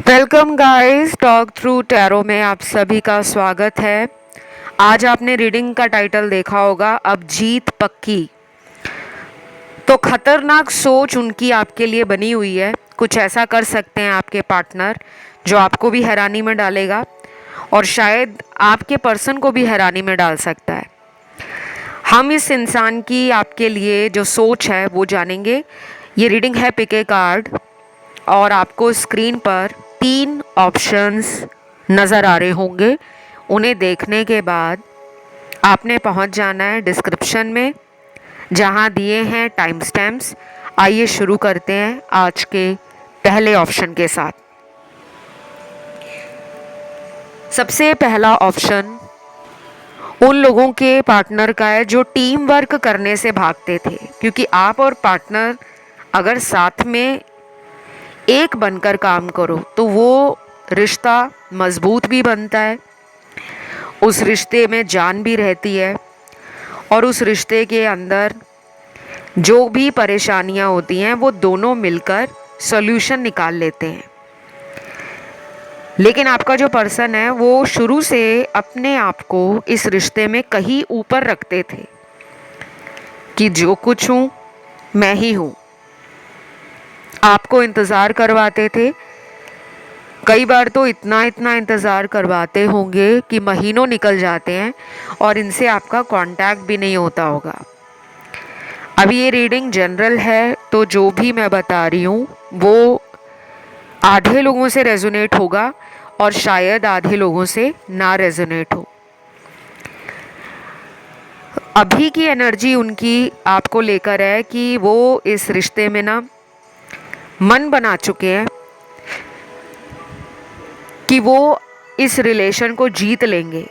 Welcome guys, talk through tarot में आप सभी का स्वागत है। आज आपने रीडिंग का टाइटल देखा होगा, अब जीत पक्की। तो खतरनाक सोच उनकी आपके लिए बनी हुई है। कुछ ऐसा कर सकते हैं आपके पार्टनर जो आपको भी हैरानी में डालेगा और शायद आपके पर्सन को भी हैरानी में डाल सकता है। हम इस इंसान की आपके लिए जो सोच है वो जानेंगे। ये रीडिंग है पिक ए कार्ड और आपको स्क्रीन पर 3 ऑप्शंस नज़र आ रहे होंगे। उन्हें देखने के बाद आपने पहुंच जाना है डिस्क्रिप्शन में, जहां दिए हैं टाइम स्टैम्प्स। आइए शुरू करते हैं आज के पहले ऑप्शन के साथ। सबसे पहला ऑप्शन उन लोगों के पार्टनर का है जो टीम वर्क करने से भागते थे, क्योंकि आप और पार्टनर अगर साथ में एक बनकर काम करो तो वो रिश्ता मजबूत भी बनता है, उस रिश्ते में जान भी रहती है और उस रिश्ते के अंदर जो भी परेशानियां होती हैं वो दोनों मिलकर सॉल्यूशन निकाल लेते हैं। लेकिन आपका जो पर्सन है वो शुरू से अपने आप को इस रिश्ते में कहीं ऊपर रखते थे कि जो कुछ हूँ मैं ही हूँ। आपको इंतज़ार करवाते थे, कई बार तो इतना इतना इंतज़ार करवाते होंगे कि महीनों निकल जाते हैं और इनसे आपका कांटेक्ट भी नहीं होता होगा। अभी ये रीडिंग जनरल है, तो जो भी मैं बता रही हूँ वो आधे लोगों से रेजोनेट होगा और शायद आधे लोगों से ना रेजोनेट हो। अभी की एनर्जी उनकी आपको लेकर है कि वो इस रिश्ते में ना मन बना चुके हैं कि वो इस रिलेशन को जीत लेंगे।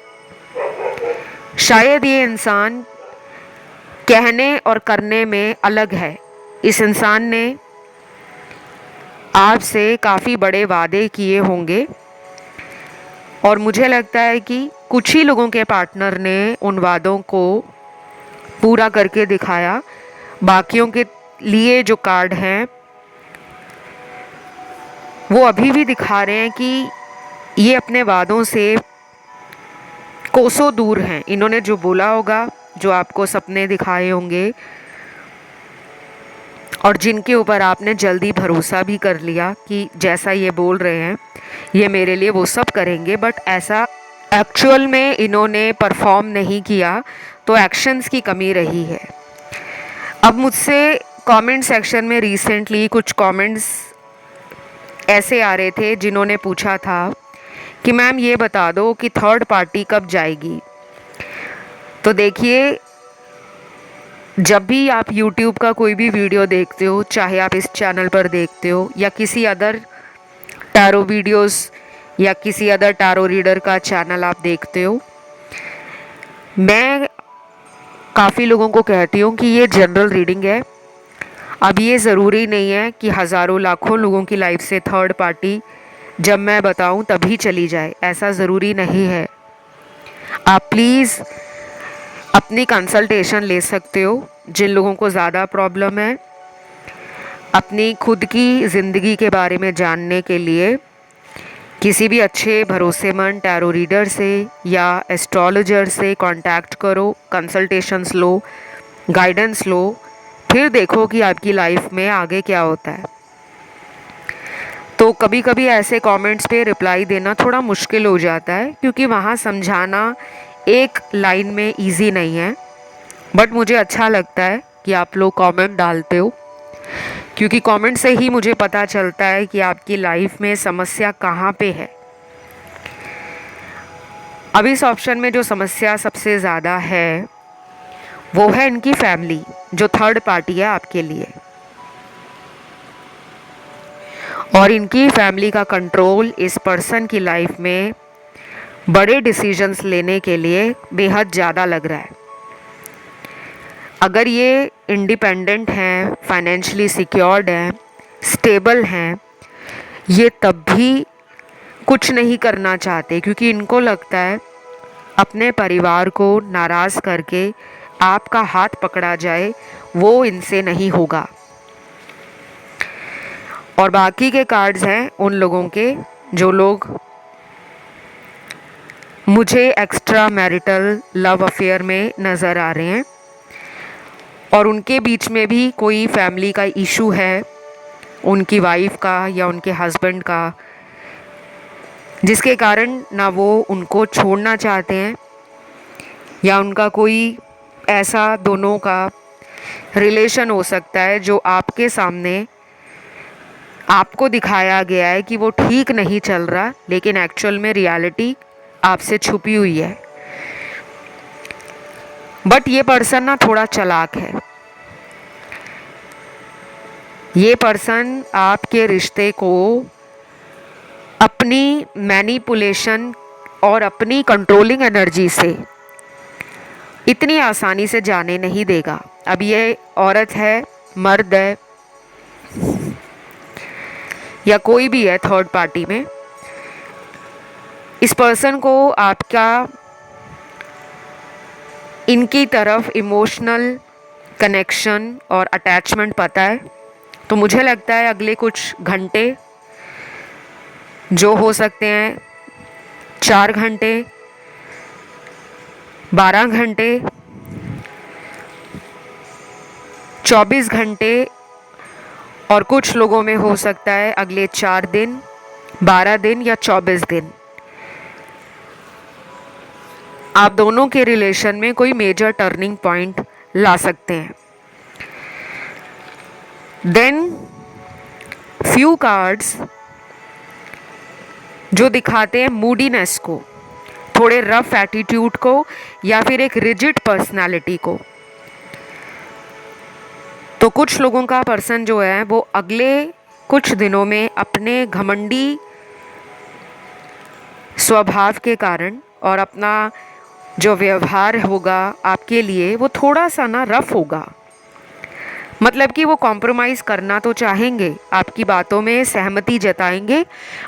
शायद ये इंसान कहने और करने में अलग है। इस इंसान ने आपसे काफ़ी बड़े वादे किए होंगे और मुझे लगता है कि कुछ ही लोगों के पार्टनर ने उन वादों को पूरा करके दिखाया। बाकियों के लिए जो कार्ड हैं वो अभी भी दिखा रहे हैं कि ये अपने वादों से कोसों दूर हैं। इन्होंने जो बोला होगा, जो आपको सपने दिखाए होंगे और जिनके ऊपर आपने जल्दी भरोसा भी कर लिया कि जैसा ये बोल रहे हैं ये मेरे लिए वो सब करेंगे, बट ऐसा एक्चुअल में इन्होंने परफॉर्म नहीं किया, तो एक्शंस की कमी रही है। अब मुझसे कमेंट सेक्शन में रिसेंटली कुछ कमेंट्स ऐसे आ रहे थे जिन्होंने पूछा था कि मैम ये बता दो कि थर्ड पार्टी कब जाएगी। तो देखिए, जब भी आप YouTube का कोई भी वीडियो देखते हो, चाहे आप इस चैनल पर देखते हो या किसी अदर टैरो वीडियोस या किसी अदर टैरो रीडर का चैनल आप देखते हो, मैं काफ़ी लोगों को कहती हूँ कि ये जनरल रीडिंग है। अब ये ज़रूरी नहीं है कि हज़ारों लाखों लोगों की लाइफ से थर्ड पार्टी जब मैं बताऊँ तभी चली जाए, ऐसा ज़रूरी नहीं है। आप प्लीज़ अपनी कंसल्टेशन ले सकते हो। जिन लोगों को ज़्यादा प्रॉब्लम है अपनी खुद की ज़िंदगी के बारे में जानने के लिए, किसी भी अच्छे भरोसेमंद टैरो रीडर से या एस्ट्रोलॉजर से कांटेक्ट करो, कंसल्टेशंस लो, गाइडेंस लो, फिर देखो कि आपकी लाइफ में आगे क्या होता है। तो कभी कभी ऐसे कमेंट्स पे रिप्लाई देना थोड़ा मुश्किल हो जाता है, क्योंकि वहाँ समझाना एक लाइन में इजी नहीं है। बट मुझे अच्छा लगता है कि आप लोग कमेंट डालते हो, क्योंकि कमेंट से ही मुझे पता चलता है कि आपकी लाइफ में समस्या कहाँ पे है। अब इस ऑप्शन में जो समस्या सबसे ज़्यादा है वो है इनकी फैमिली, जो थर्ड पार्टी है आपके लिए, और इनकी फैमिली का कंट्रोल इस पर्सन की लाइफ में बड़े डिसीजंस लेने के लिए बेहद ज़्यादा लग रहा है। अगर ये इंडिपेंडेंट हैं, फाइनेंशियली सिक्योर्ड हैं, स्टेबल हैं, ये तब भी कुछ नहीं करना चाहते, क्योंकि इनको लगता है अपने परिवार को नाराज़ करके आपका हाथ पकड़ा जाए वो इनसे नहीं होगा। और बाकी के कार्ड्स हैं उन लोगों के जो लोग मुझे एक्स्ट्रा मैरिटल लव अफेयर में नज़र आ रहे हैं और उनके बीच में भी कोई फैमिली का इशू है, उनकी वाइफ का या उनके हस्बैंड का, जिसके कारण ना वो उनको छोड़ना चाहते हैं या उनका कोई ऐसा दोनों का रिलेशन हो सकता है जो आपके सामने आपको दिखाया गया है कि वो ठीक नहीं चल रहा, लेकिन एक्चुअल में रियलिटी आपसे छुपी हुई है। बट ये पर्सन ना थोड़ा चालाक है। ये पर्सन आपके रिश्ते को अपनी मैनिपुलेशन और अपनी कंट्रोलिंग एनर्जी से इतनी आसानी से जाने नहीं देगा। अब ये औरत है, मर्द है या कोई भी है थर्ड पार्टी में, इस पर्सन को आपका इनकी तरफ इमोशनल कनेक्शन और अटैचमेंट पता है। तो मुझे लगता है अगले कुछ घंटे जो हो सकते हैं 4 घंटे, 12 घंटे, 24 घंटे और कुछ लोगों में हो सकता है अगले 4 दिन, 12 दिन या 24 दिन, आप दोनों के रिलेशन में कोई मेजर टर्निंग पॉइंट ला सकते हैं। देन फ्यू कार्ड्स जो दिखाते हैं मूडीनेस को, थोड़े रफ एटीट्यूड को या फिर एक रिजिड पर्सनालिटी को। तो कुछ लोगों का पर्सन जो है वो अगले कुछ दिनों में अपने घमंडी स्वभाव के कारण और अपना जो व्यवहार होगा आपके लिए वो थोड़ा सा ना रफ होगा। मतलब कि वो कॉम्प्रोमाइज़ करना तो चाहेंगे, आपकी बातों में सहमति जताएंगे,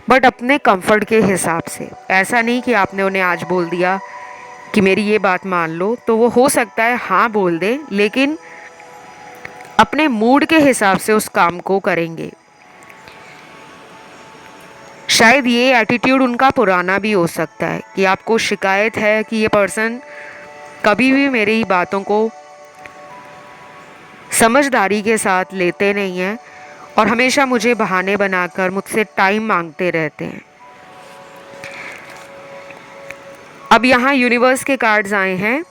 बट अपने कंफर्ट के हिसाब से। ऐसा नहीं कि आपने उन्हें आज बोल दिया कि मेरी ये बात मान लो, तो वो हो सकता है हाँ बोल दे, लेकिन अपने मूड के हिसाब से उस काम को करेंगे। शायद ये एटीट्यूड उनका पुराना भी हो सकता है कि आपको शिकायत है कि ये पर्सन कभी भी मेरी बातों को समझदारी के साथ लेते नहीं हैं और हमेशा मुझे बहाने बनाकर मुझसे टाइम मांगते रहते हैं। अब यहाँ यूनिवर्स के कार्ड्स आए हैं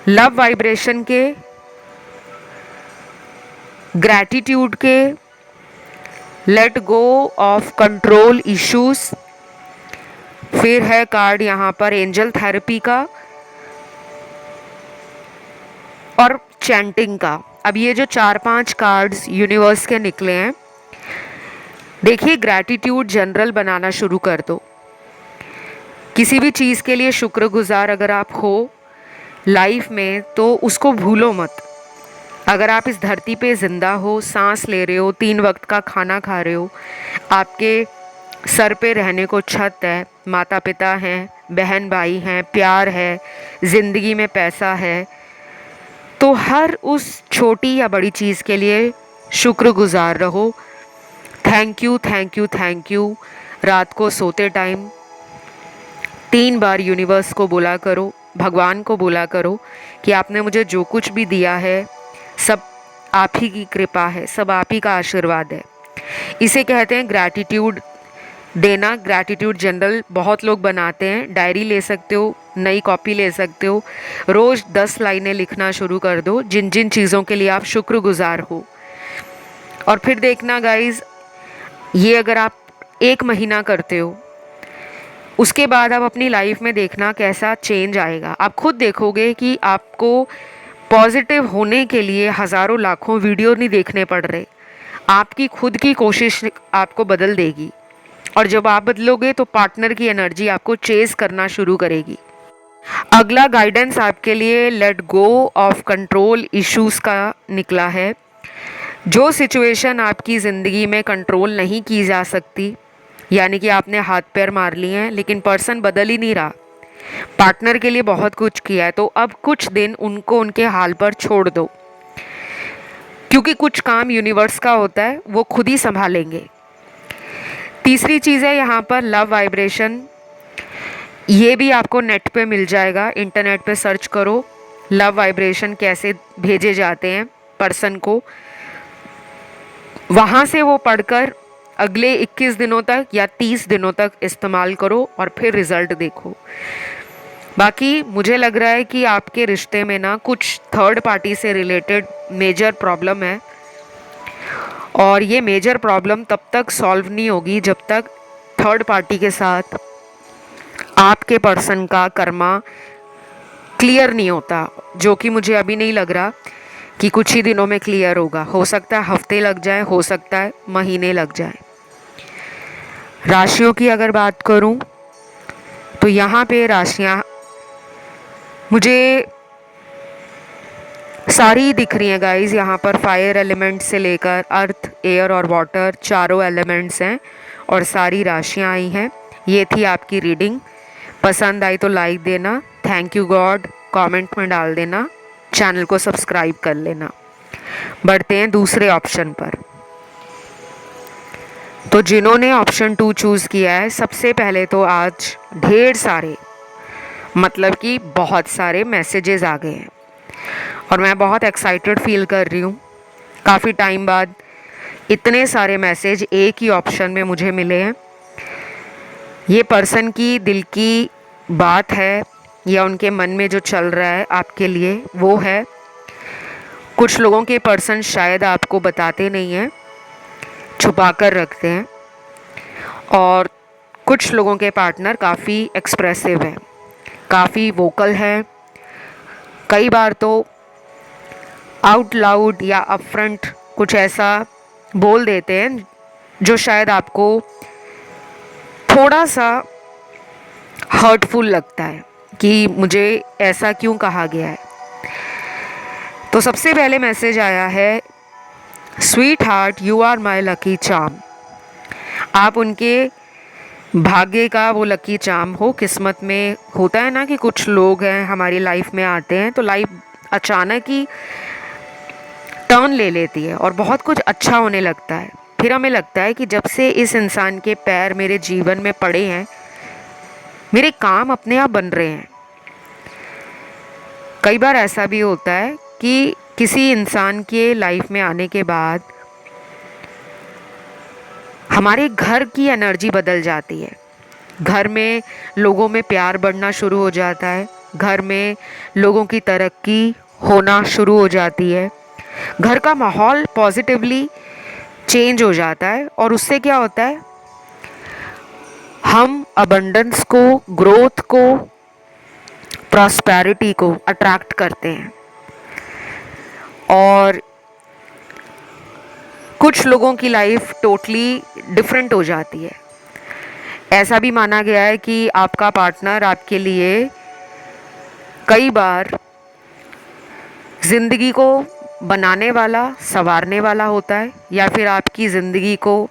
लव वाइब्रेशन के, ग्रैटिट्यूड के, let go of control issues, फिर है कार्ड यहाँ पर एंजल थेरेपी का और चैंटिंग का। अब ये जो 4-5 कार्ड्स यूनिवर्स के निकले हैं, देखिए ग्रैटिट्यूड जनरल बनाना शुरू कर दो। किसी भी चीज़ के लिए शुक्रगुजार अगर आप हो लाइफ में तो उसको भूलो मत। अगर आप इस धरती पे ज़िंदा हो, सांस ले रहे हो, 3 वक्त का खाना खा रहे हो, आपके सर पे रहने को छत है, माता पिता हैं, बहन भाई हैं, प्यार है, ज़िंदगी में पैसा है, तो हर उस छोटी या बड़ी चीज़ के लिए शुक्रगुजार रहो। Thank you, thank you, thank you. रात को सोते टाइम 3 बार यूनिवर्स को बोला करो, भगवान को बोला करो कि आपने मुझे जो कुछ भी दिया है सब आप ही की कृपा है, सब आप ही का आशीर्वाद है। इसे कहते हैं ग्रैटिट्यूड देना। ग्रैटिट्यूड जनरल बहुत लोग बनाते हैं, डायरी ले सकते हो, नई कॉपी ले सकते हो, रोज़ 10 लाइनें लिखना शुरू कर दो जिन जिन चीज़ों के लिए आप शुक्रगुजार हो। और फिर देखना गाइज, ये अगर आप 1 महीना करते हो, उसके बाद आप अपनी लाइफ में देखना कैसा चेंज आएगा। आप खुद देखोगे कि आपको पॉजिटिव होने के लिए हज़ारों लाखों वीडियो नहीं देखने पड़ रहे, आपकी खुद की कोशिश आपको बदल देगी। और जब आप बदलोगे तो पार्टनर की एनर्जी आपको चेज करना शुरू करेगी। अगला गाइडेंस आपके लिए let go of control issues का निकला है। जो सिचुएशन आपकी ज़िंदगी में कंट्रोल नहीं की जा सकती, यानी कि आपने हाथ पैर मार लिए हैं लेकिन पर्सन बदल ही नहीं रहा, पार्टनर के लिए बहुत कुछ किया है, तो अब कुछ दिन उनको उनके हाल पर छोड़ दो, क्योंकि कुछ काम यूनिवर्स का होता है, वो खुद ही संभालेंगे। तीसरी चीज़ है यहाँ पर लव वाइब्रेशन। ये भी आपको नेट पे मिल जाएगा, इंटरनेट पे सर्च करो लव वाइब्रेशन कैसे भेजे जाते हैं पर्सन को, वहाँ से वो पढ़कर अगले 21 दिनों तक या 30 दिनों तक इस्तेमाल करो और फिर रिज़ल्ट देखो। बाकी मुझे लग रहा है कि आपके रिश्ते में ना कुछ थर्ड पार्टी से रिलेटेड मेजर प्रॉब्लम है, और ये मेजर प्रॉब्लम तब तक सॉल्व नहीं होगी जब तक थर्ड पार्टी के साथ आपके पर्सन का कर्मा क्लियर नहीं होता, जो कि मुझे अभी नहीं लग रहा कि कुछ ही दिनों में क्लियर होगा। हो सकता है हफ्ते लग जाए, हो सकता है महीने लग जाए। राशियों की अगर बात करूं तो यहाँ पे राशियाँ मुझे सारी दिख रही हैं गाइस। यहाँ पर फायर एलिमेंट से लेकर अर्थ, एयर और वाटर चारों एलिमेंट्स हैं और सारी राशियाँ आई हैं। ये थी आपकी रीडिंग। पसंद आई तो लाइक देना, थैंक यू गॉड कमेंट में डाल देना, चैनल को सब्सक्राइब कर लेना। बढ़ते हैं दूसरे ऑप्शन पर। तो जिन्होंने ऑप्शन 2 चूज़ किया है, सबसे पहले तो आज ढेर सारे, मतलब कि बहुत सारे मैसेजेस आ गए हैं और मैं बहुत एक्साइटेड फील कर रही हूँ। काफ़ी टाइम बाद इतने सारे मैसेज एक ही ऑप्शन में मुझे मिले हैं। ये पर्सन की दिल की बात है या उनके मन में जो चल रहा है आपके लिए वो है। कुछ लोगों के पर्सन शायद आपको बताते नहीं हैं, छुपा कर रखते हैं, और कुछ लोगों के पार्टनर काफ़ी एक्सप्रेसिव हैं, काफ़ी वोकल हैं, कई बार तो आउट लाउड या अपफ्रंट कुछ ऐसा बोल देते हैं जो शायद आपको थोड़ा सा हर्टफुल लगता है कि मुझे ऐसा क्यों कहा गया है। तो सबसे पहले मैसेज आया है, sweetheart you are my lucky charm. आप उनके भाग्य का वो लकी चार्म हो। किस्मत में होता है ना कि कुछ लोग हैं हमारी लाइफ में आते हैं तो लाइफ अचानक ही टर्न ले लेती है और बहुत कुछ अच्छा होने लगता है। फिर हमें लगता है कि जब से इस इंसान के पैर मेरे जीवन में पड़े हैं, मेरे काम अपने आप बन रहे हैं। कई बार ऐसा भी होता है कि किसी इंसान के लाइफ में आने के बाद हमारे घर की एनर्जी बदल जाती है। घर में लोगों में प्यार बढ़ना शुरू हो जाता है, घर में लोगों की तरक्की होना शुरू हो जाती है, घर का माहौल पॉजिटिवली चेंज हो जाता है। और उससे क्या होता है, हम अबंडेंस को, ग्रोथ को, प्रॉस्पेरिटी को अट्रैक्ट करते हैं। और कुछ लोगों की लाइफ टोटली डिफरेंट हो जाती है। ऐसा भी माना गया है कि आपका पार्टनर आपके लिए कई बार ज़िंदगी को बनाने वाला, संवारने वाला होता है, या फिर आपकी ज़िंदगी को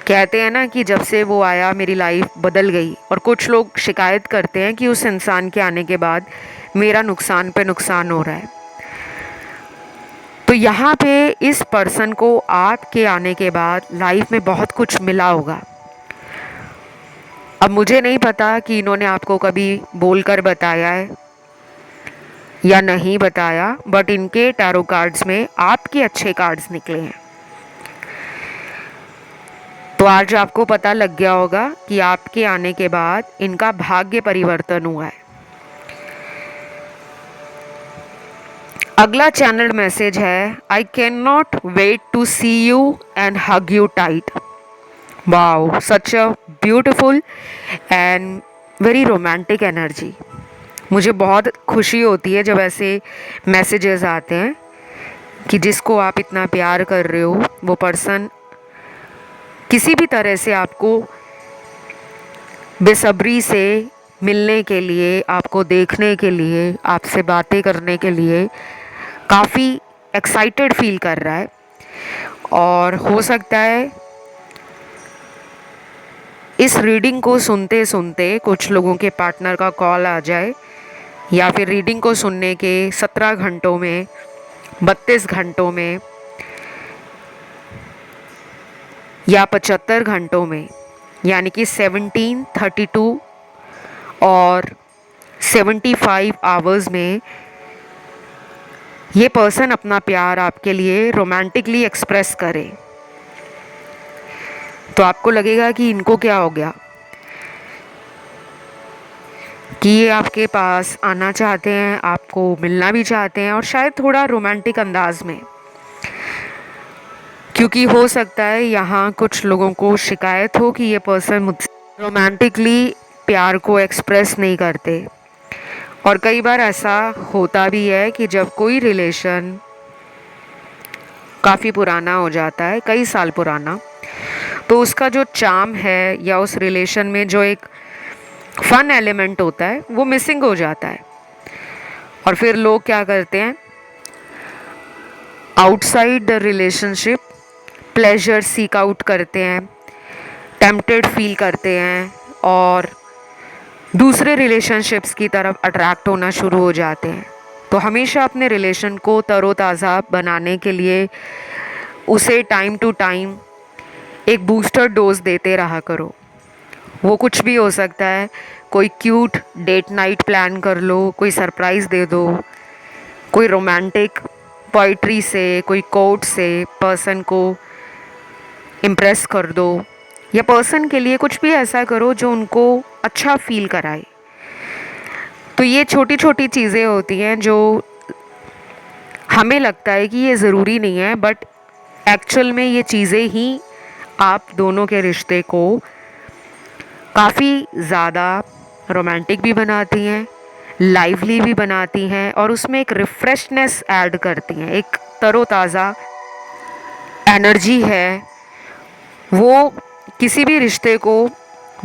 कहते हैं ना कि जब से वो आया मेरी लाइफ बदल गई। और कुछ लोग शिकायत करते हैं कि उस इंसान के आने के बाद मेरा नुकसान पे नुकसान हो रहा है। तो यहाँ पे इस पर्सन को आपके आने के बाद लाइफ में बहुत कुछ मिला होगा। अब मुझे नहीं पता कि इन्होंने आपको कभी बोलकर बताया है या नहीं बताया, बट इनके टैरो कार्ड्स में आपके अच्छे कार्ड्स निकले हैं। तो आज आपको पता लग गया होगा कि आपके आने के बाद इनका भाग्य परिवर्तन हुआ है। अगला चैनल मैसेज है, I can not wait to see you and hug you tight. Wow, such a beautiful and very romantic energy. मुझे बहुत खुशी होती है जब ऐसे मैसेजेस आते हैं कि जिसको आप इतना प्यार कर रहे हो वो पर्सन किसी भी तरह से आपको बेसब्री से मिलने के लिए, आपको देखने के लिए, आपसे बातें करने के लिए काफ़ी एक्साइटेड फील कर रहा है। और हो सकता है इस रीडिंग को सुनते सुनते कुछ लोगों के पार्टनर का कॉल आ जाए, या फिर रीडिंग को सुनने के 17 घंटों में, 32 घंटों में या 75 घंटों में, यानी कि 1732 और 75 आवर्स में ये पर्सन अपना प्यार आपके लिए रोमांटिकली एक्सप्रेस करे, तो आपको लगेगा कि इनको क्या हो गया, कि ये आपके पास आना चाहते हैं, आपको मिलना भी चाहते हैं, और शायद थोड़ा रोमांटिक अंदाज में। क्योंकि हो सकता है यहाँ कुछ लोगों को शिकायत हो कि ये पर्सन मुझसे रोमांटिकली प्यार को एक्सप्रेस नहीं करते। और कई बार ऐसा होता भी है कि जब कोई रिलेशन काफ़ी पुराना हो जाता है, कई साल पुराना, तो उसका जो चार्म है या उस रिलेशन में जो एक फन एलिमेंट होता है वो मिसिंग हो जाता है। और फिर लोग क्या करते हैं, outside the relationship pleasure seek out करते हैं, टेम्प्टेड फील करते हैं और दूसरे रिलेशनशिप्स की तरफ अट्रैक्ट होना शुरू हो जाते हैं। तो हमेशा अपने रिलेशन को तरोताज़ा बनाने के लिए उसे टाइम टू टाइम एक बूस्टर डोज देते रहा करो। वो कुछ भी हो सकता है, कोई क्यूट डेट नाइट प्लान कर लो, कोई सरप्राइज़ दे दो, कोई रोमांटिक पोइट्री से, कोई कोट से पर्सन को इम्प्रेस कर दो, या पर्सन के लिए कुछ भी ऐसा करो जो उनको अच्छा फील कराए। तो ये छोटी छोटी चीज़ें होती हैं जो हमें लगता है कि ये ज़रूरी नहीं है, बट एक्चुअल में ये चीज़ें ही आप दोनों के रिश्ते को काफ़ी ज़्यादा रोमांटिक भी बनाती हैं, लाइवली भी बनाती हैं, और उसमें एक रिफ्रेशनेस ऐड करती हैं, एक तरोताज़ा एनर्जी है, वो किसी भी रिश्ते को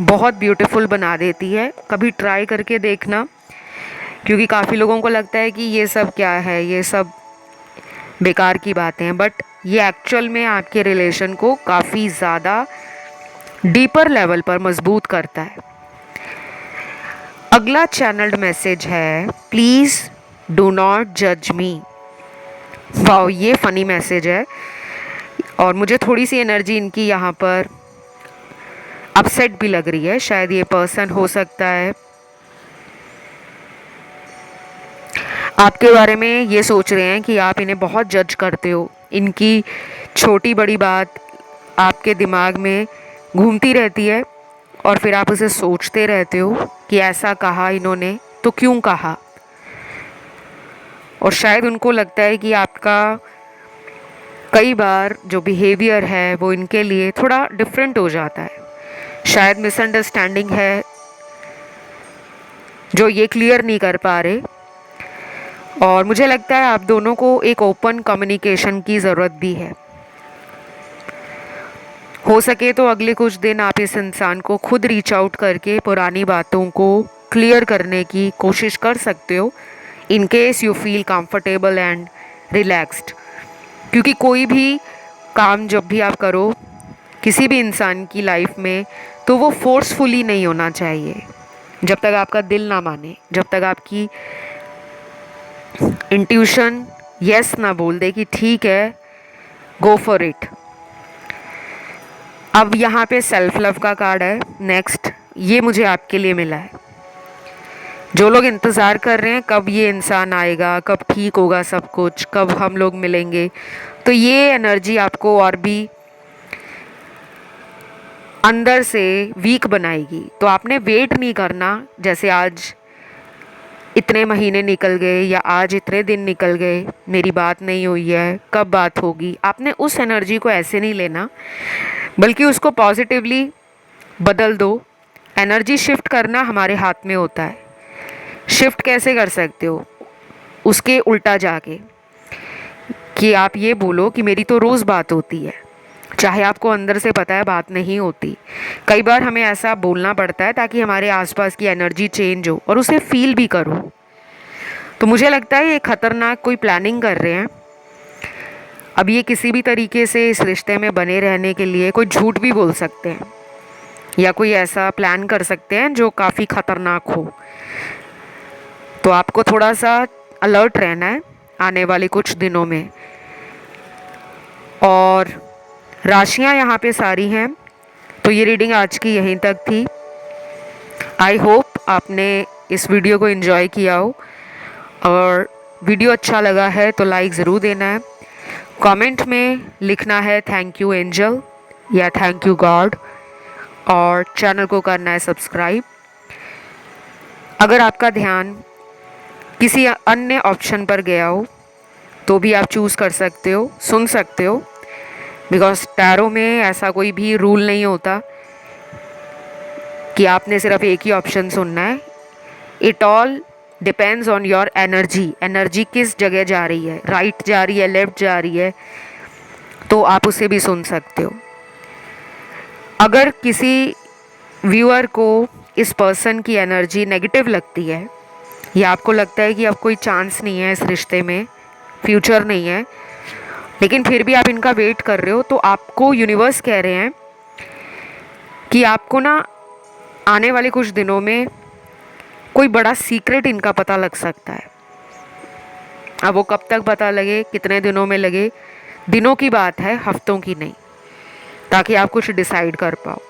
बहुत ब्यूटीफुल बना देती है। कभी ट्राई करके देखना, क्योंकि काफ़ी लोगों को लगता है कि ये सब क्या है, ये सब बेकार की बातें हैं, बट ये एक्चुअल में आपके रिलेशन को काफ़ी ज़्यादा डीपर लेवल पर मजबूत करता है। अगला चैनल्ड मैसेज है, प्लीज़ डू नॉट जज मी। वाओ, ये फ़नी मैसेज है और मुझे थोड़ी सी एनर्जी इनकी यहाँ पर अपसेट भी लग रही है। शायद ये पर्सन हो सकता है आपके बारे में ये सोच रहे हैं कि आप इन्हें बहुत जज करते हो, इनकी छोटी बड़ी बात आपके दिमाग में घूमती रहती है और फिर आप उसे सोचते रहते हो कि ऐसा कहा इन्होंने तो क्यों कहा। और शायद उनको लगता है कि आपका कई बार जो बिहेवियर है वो इनके लिए थोड़ा डिफरेंट हो जाता है। शायद मिसअंडरस्टैंडिंग है जो ये क्लियर नहीं कर पा रहे, और मुझे लगता है आप दोनों को एक ओपन कम्युनिकेशन की ज़रूरत भी है। हो सके तो अगले कुछ दिन आप इस इंसान को खुद रीच आउट करके पुरानी बातों को क्लियर करने की कोशिश कर सकते हो, in case you feel comfortable and relaxed. क्योंकि कोई भी काम जब भी आप करो किसी भी इंसान की लाइफ में, तो वो फोर्सफुली नहीं होना चाहिए। जब तक आपका दिल ना माने, जब तक आपकी इंट्यूशन यस ना बोल दे कि ठीक है, गो फॉर इट। अब यहाँ पे सेल्फ लव का कार्ड है नेक्स्ट, ये मुझे आपके लिए मिला है। जो लोग इंतज़ार कर रहे हैं कब ये इंसान आएगा, कब ठीक होगा सब कुछ, कब हम लोग मिलेंगे, तो ये एनर्जी आपको और भी अंदर से वीक बनाएगी। तो आपने वेट नहीं करना, जैसे आज इतने महीने निकल गए या आज इतने दिन निकल गए, मेरी बात नहीं हुई है, कब बात होगी। आपने उस एनर्जी को ऐसे नहीं लेना, बल्कि उसको पॉजिटिवली बदल दो। एनर्जी शिफ्ट करना हमारे हाथ में होता है। शिफ्ट कैसे कर सकते हो? उसके उल्टा जाके कि आप ये बोलो कि मेरी तो रोज़ बात होती है, चाहे आपको अंदर से पता है बात नहीं होती। कई बार हमें ऐसा बोलना पड़ता है ताकि हमारे आसपास की एनर्जी चेंज हो और उसे फील भी करो। तो मुझे लगता है ये खतरनाक कोई प्लानिंग कर रहे हैं। अब ये किसी भी तरीके से इस रिश्ते में बने रहने के लिए कोई झूठ भी बोल सकते हैं या कोई ऐसा प्लान कर सकते हैं जो काफ़ी खतरनाक हो। तो आपको थोड़ा सा अलर्ट रहना है आने वाले कुछ दिनों में। और राशियाँ यहाँ पे सारी हैं। तो ये रीडिंग आज की यहीं तक थी। आई होप आपने इस वीडियो को एंजॉय किया हो, और वीडियो अच्छा लगा है तो लाइक ज़रूर देना है। कमेंट में लिखना है थैंक यू एंजल या थैंक यू गॉड, और चैनल को करना है सब्सक्राइब। अगर आपका ध्यान किसी अन्य ऑप्शन पर गया हो तो भी आप चूज़ कर सकते हो, सुन सकते हो, बिकॉज टैरो में ऐसा कोई भी रूल नहीं होता कि आपने सिर्फ एक ही ऑप्शन सुनना है। It all depends on your energy. Energy किस जगह जा रही है, राइट जा रही है, लेफ्ट जा रही है, तो आप उसे भी सुन सकते हो। अगर किसी व्यूअर को इस पर्सन की एनर्जी नेगेटिव लगती है, या आपको लगता है कि अब कोई चांस नहीं है इस रिश्ते में, फ्यूचर नहीं है, लेकिन फिर भी आप इनका वेट कर रहे हो, तो आपको यूनिवर्स कह रहे हैं कि आपको ना आने वाले कुछ दिनों में कोई बड़ा सीक्रेट इनका पता लग सकता है। अब वो कब तक पता लगे, कितने दिनों में लगे, दिनों की बात है, हफ्तों की नहीं, ताकि आप कुछ डिसाइड कर पाओ।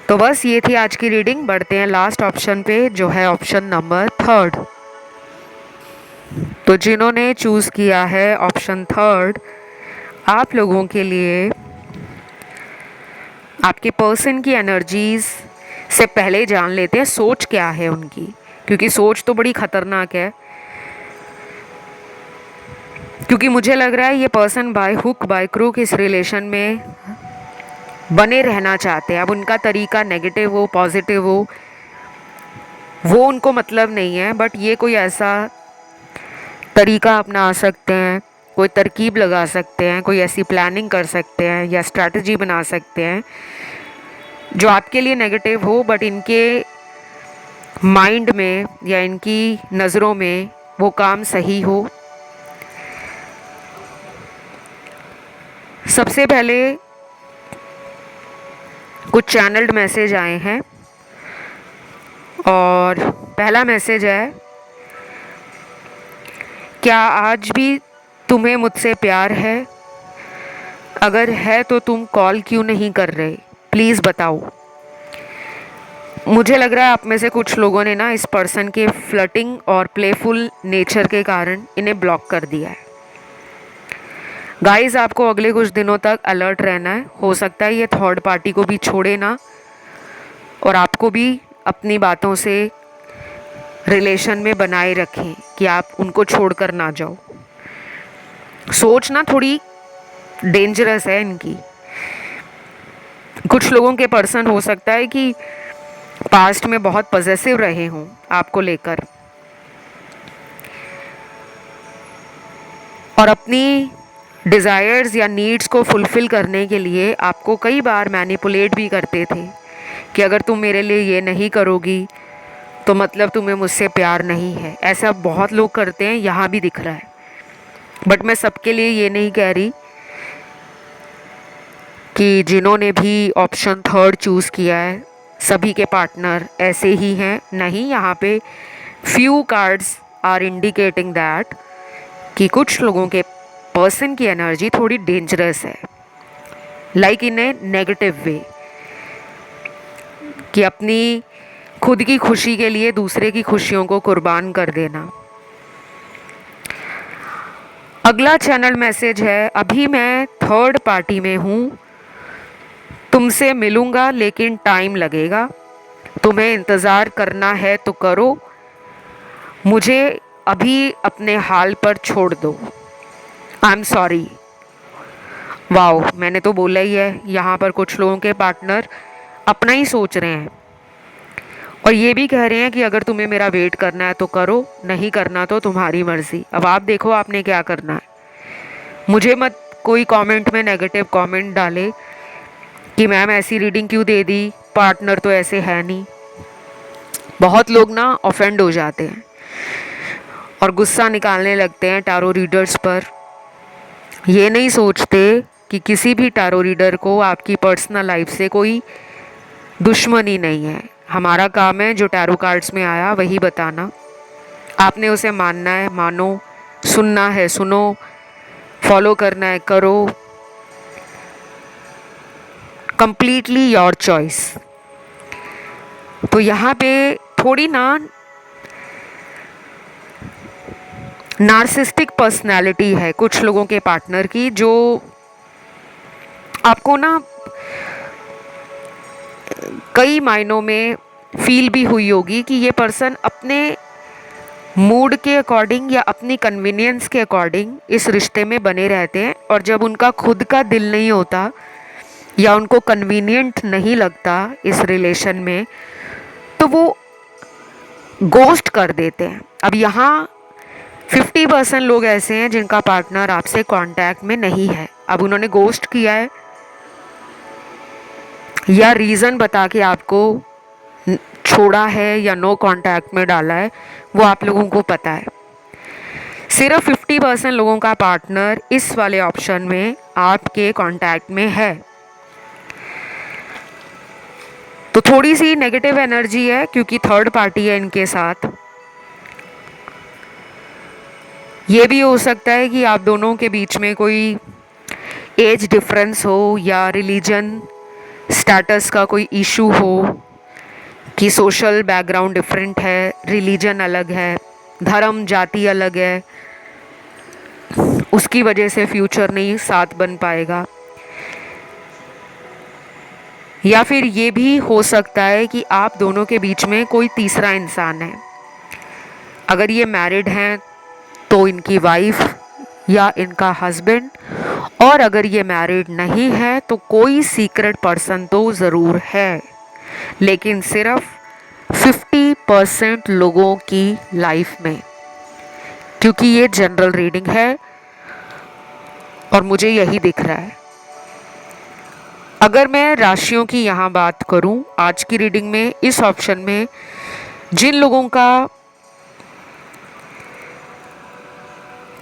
तो बस ये थी आज की रीडिंग। बढ़ते हैं लास्ट ऑप्शन पे, जो है ऑप्शन नंबर 3। तो जिन्होंने चूज़ किया है ऑप्शन 3, आप लोगों के लिए आपके पर्सन की एनर्जीज से पहले जान लेते हैं सोच क्या है उनकी, क्योंकि सोच तो बड़ी ख़तरनाक है। क्योंकि मुझे लग रहा है ये person by hook by crook इस रिलेशन में बने रहना चाहते हैं। अब उनका तरीका नेगेटिव हो पॉजिटिव हो वो उनको मतलब नहीं है, बट ये कोई ऐसा तरीका अपना सकते हैं, कोई तरकीब लगा सकते हैं, कोई ऐसी प्लानिंग कर सकते हैं या स्ट्रैटेजी बना सकते हैं जो आपके लिए नेगेटिव हो, बट इनके माइंड में या इनकी नज़रों में वो काम सही हो। सबसे पहले कुछ चैनल्ड मैसेज आए हैं, और पहला मैसेज है, क्या आज भी तुम्हें मुझसे प्यार है? अगर है तो तुम कॉल क्यों नहीं कर रहे, प्लीज़ बताओ। मुझे लग रहा है आप में से कुछ लोगों ने ना इस पर्सन के फ्लर्टिंग और प्लेफुल नेचर के कारण इन्हें ब्लॉक कर दिया है। गाइस, आपको अगले कुछ दिनों तक अलर्ट रहना है। हो सकता है ये थर्ड पार्टी को भी छोड़े ना, और आपको भी अपनी बातों से रिलेशन में बनाए रखें कि आप उनको छोड़कर ना जाओ। सोच ना थोड़ी डेंजरस है इनकी। कुछ लोगों के पर्सन हो सकता है कि पास्ट में बहुत पॉजेसिव रहे हों आपको लेकर, और अपनी डिज़ायर्स या नीड्स को फुलफ़िल करने के लिए आपको कई बार मैनिपुलेट भी करते थे कि अगर तुम मेरे लिए ये नहीं करोगी तो मतलब तुम्हें मुझसे प्यार नहीं है। ऐसा बहुत लोग करते हैं, यहाँ भी दिख रहा है। बट मैं सबके लिए ये नहीं कह रही कि जिन्होंने भी ऑप्शन 3 चूज़ किया है सभी के पार्टनर ऐसे ही हैं। नहीं, यहाँ पे few cards are indicating that कि कुछ लोगों के पर्सन की एनर्जी थोड़ी डेंजरस है, like in A negative way, कि अपनी खुद की खुशी के लिए दूसरे की खुशियों को कुर्बान कर देना। अगला चैनल मैसेज है, अभी मैं थर्ड पार्टी में हूँ, तुमसे मिलूँगा लेकिन टाइम लगेगा, तुम्हें इंतज़ार करना है तो करो, मुझे अभी अपने हाल पर छोड़ दो, आई एम सॉरी। वाओ, मैंने तो बोला ही है, यहाँ पर कुछ लोगों के पार्टनर अपना ही सोच रहे हैं, और ये भी कह रहे हैं कि अगर तुम्हें मेरा वेट करना है तो करो, नहीं करना तो तुम्हारी मर्ज़ी। अब आप देखो आपने क्या करना है। मुझे मत कोई कमेंट में नेगेटिव कमेंट डाले कि मैम ऐसी रीडिंग क्यों दे दी, पार्टनर तो ऐसे है नहीं। बहुत लोग ना ऑफेंड हो जाते हैं और गुस्सा निकालने लगते हैं टैरो रीडर्स पर। ये नहीं सोचते कि किसी भी टैरो रीडर को आपकी पर्सनल लाइफ से कोई दुश्मनी नहीं है। हमारा काम है जो टैरो कार्ड्स में आया वही बताना। आपने उसे मानना है मानो, सुनना है सुनो, फॉलो करना है करो, कंप्लीटली योर चॉइस। तो यहाँ पे थोड़ी ना नार्सिस्टिक पर्सनालिटी है कुछ लोगों के पार्टनर की, जो आपको ना कई मायनों में फील भी हुई होगी कि ये पर्सन अपने मूड के अकॉर्डिंग या अपनी कन्वीनियंस के अकॉर्डिंग इस रिश्ते में बने रहते हैं, और जब उनका खुद का दिल नहीं होता या उनको कन्वीनियंट नहीं लगता इस रिलेशन में, तो वो गोस्ट कर देते हैं। अब यहाँ 50% लोग ऐसे हैं जिनका पार्टनर आपसे कांटेक्ट में नहीं है। अब उन्होंने गोस्ट किया है या रीज़न बता के आपको छोड़ा है या नो कांटेक्ट में डाला है, वो आप लोगों को पता है। सिर्फ 50% लोगों का पार्टनर इस वाले ऑप्शन में आपके कांटेक्ट में है। तो थोड़ी सी नेगेटिव एनर्जी है क्योंकि थर्ड पार्टी है इनके साथ। ये भी हो सकता है कि आप दोनों के बीच में कोई एज डिफरेंस हो या रिलीजन स्टेटस का कोई इशू हो कि सोशल बैकग्राउंड डिफरेंट है, रिलीजन अलग है, धर्म जाति अलग है, उसकी वजह से फ्यूचर नहीं साथ बन पाएगा। या फिर ये भी हो सकता है कि आप दोनों के बीच में कोई तीसरा इंसान है। अगर ये मैरिड हैं तो इनकी वाइफ या इनका हस्बैंड, और अगर ये मैरिड नहीं है तो कोई सीक्रेट पर्सन तो ज़रूर है, लेकिन सिर्फ 50% लोगों की लाइफ में, क्योंकि ये जनरल रीडिंग है और मुझे यही दिख रहा है। अगर मैं राशियों की यहाँ बात करूँ आज की रीडिंग में, इस ऑप्शन में जिन लोगों का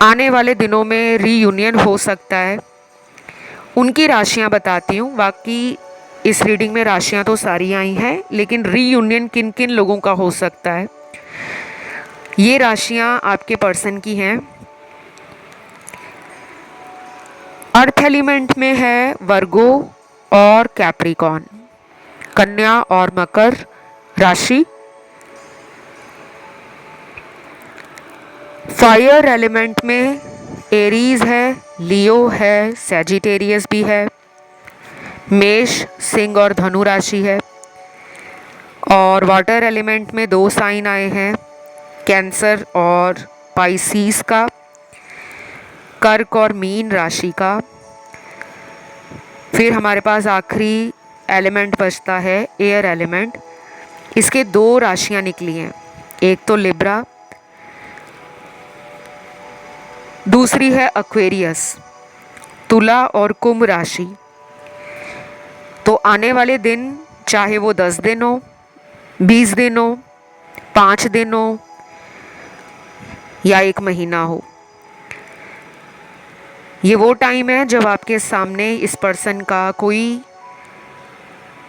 आने वाले दिनों में रीयूनियन हो सकता है उनकी राशियाँ बताती हूँ। बाकी इस रीडिंग में राशियाँ तो सारी आई हैं, लेकिन रीयूनियन किन किन लोगों का हो सकता है ये राशियाँ आपके पर्सन की हैं। अर्थ एलिमेंट में है वर्गो और कैप्रिकॉन, कन्या और मकर राशि। फायर एलिमेंट में एरीज है, लियो है, सैजिटेरियस भी है, मेष, सिंह और धनु राशि है। और वाटर एलिमेंट में 2 साइन आए हैं, कैंसर और पाइसीस का, कर्क और मीन राशि का। फिर हमारे पास आखिरी एलिमेंट बचता है एयर एलिमेंट। इसके 2 राशियां निकली हैं, एक तो लिब्रा, दूसरी है एक्वेरियस, तुला और कुंभ राशि। तो आने वाले दिन चाहे वो 10 दिन हो, 20 दिन हो, 5 दिन हो या 1 महीना हो, ये वो टाइम है जब आपके सामने इस पर्सन का कोई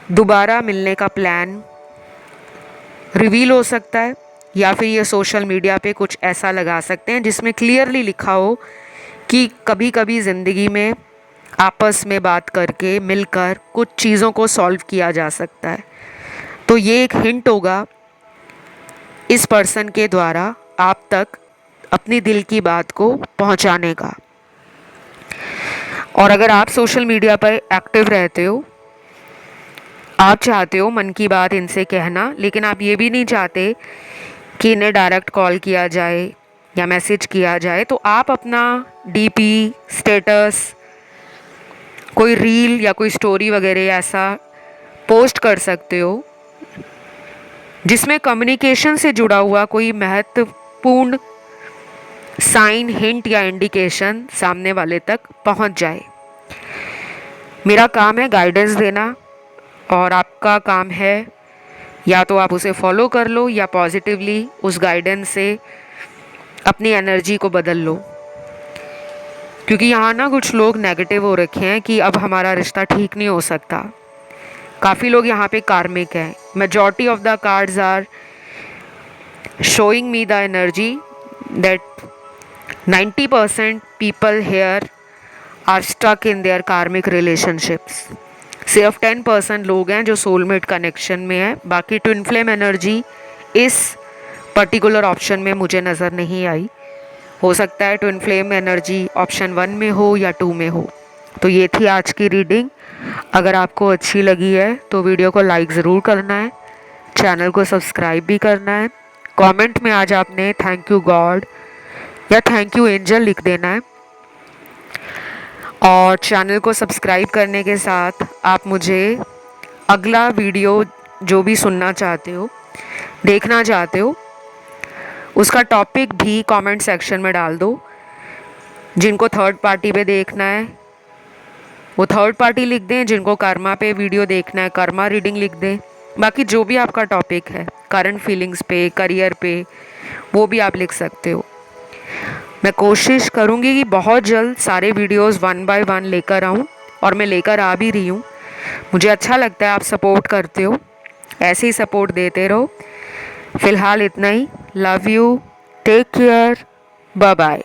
दोबारा मिलने का प्लान रिवील हो सकता है, या फिर ये सोशल मीडिया पे कुछ ऐसा लगा सकते हैं जिसमें क्लियरली लिखा हो कि कभी कभी ज़िंदगी में आपस में बात करके मिलकर कुछ चीज़ों को सॉल्व किया जा सकता है। तो ये एक हिंट होगा इस पर्सन के द्वारा आप तक अपनी दिल की बात को पहुंचाने का। और अगर आप सोशल मीडिया पर एक्टिव रहते हो, आप चाहते हो मन की बात इनसे कहना, लेकिन आप ये भी नहीं चाहते कि इन्हें डायरेक्ट कॉल किया जाए या मैसेज किया जाए, तो आप अपना डीपी, स्टेटस, कोई रील या कोई स्टोरी वगैरह ऐसा पोस्ट कर सकते हो जिसमें कम्युनिकेशन से जुड़ा हुआ कोई महत्वपूर्ण साइन, हिंट या इंडिकेशन सामने वाले तक पहुंच जाए। मेरा काम है गाइडेंस देना और आपका काम है या तो आप उसे फॉलो कर लो या पॉजिटिवली उस गाइडेंस से अपनी एनर्जी को बदल लो। क्योंकि यहाँ ना कुछ लोग नेगेटिव हो रखे हैं कि अब हमारा रिश्ता ठीक नहीं हो सकता। काफ़ी लोग यहाँ पे कार्मिक हैं। Majority of the cards are showing me the energy that 90% people here are stuck in their karmic relationships. सिर्फ 10% लोग हैं जो सोलमेट कनेक्शन में हैं, बाकी ट्विन फ्लेम एनर्जी इस पर्टिकुलर ऑप्शन में मुझे नज़र नहीं आई। हो सकता है ट्विन फ्लेम एनर्जी ऑप्शन 1 में हो या 2 में हो। तो ये थी आज की रीडिंग। अगर आपको अच्छी लगी है तो वीडियो को लाइक ज़रूर करना है, चैनल को सब्सक्राइब भी करना है। कमेंट में आज आपने थैंक यू गॉड या थैंक यू एंजल लिख देना है। और चैनल को सब्सक्राइब करने के साथ आप मुझे अगला वीडियो जो भी सुनना चाहते हो, देखना चाहते हो, उसका टॉपिक भी कमेंट सेक्शन में डाल दो। जिनको थर्ड पार्टी पे देखना है वो थर्ड पार्टी लिख दें, जिनको कर्मा पे वीडियो देखना है कर्मा रीडिंग लिख दें। बाकी जो भी आपका टॉपिक है, करंट फीलिंग्स पे, करियर पे, वो भी आप लिख सकते हो। मैं कोशिश करूँगी कि बहुत जल्द सारे वीडियोस 1 बाय 1 लेकर आऊँ, और मैं लेकर आ भी रही हूँ। मुझे अच्छा लगता है आप सपोर्ट करते हो, ऐसे ही सपोर्ट देते रहो। फ़िलहाल इतना ही। Love you, take care, bye bye.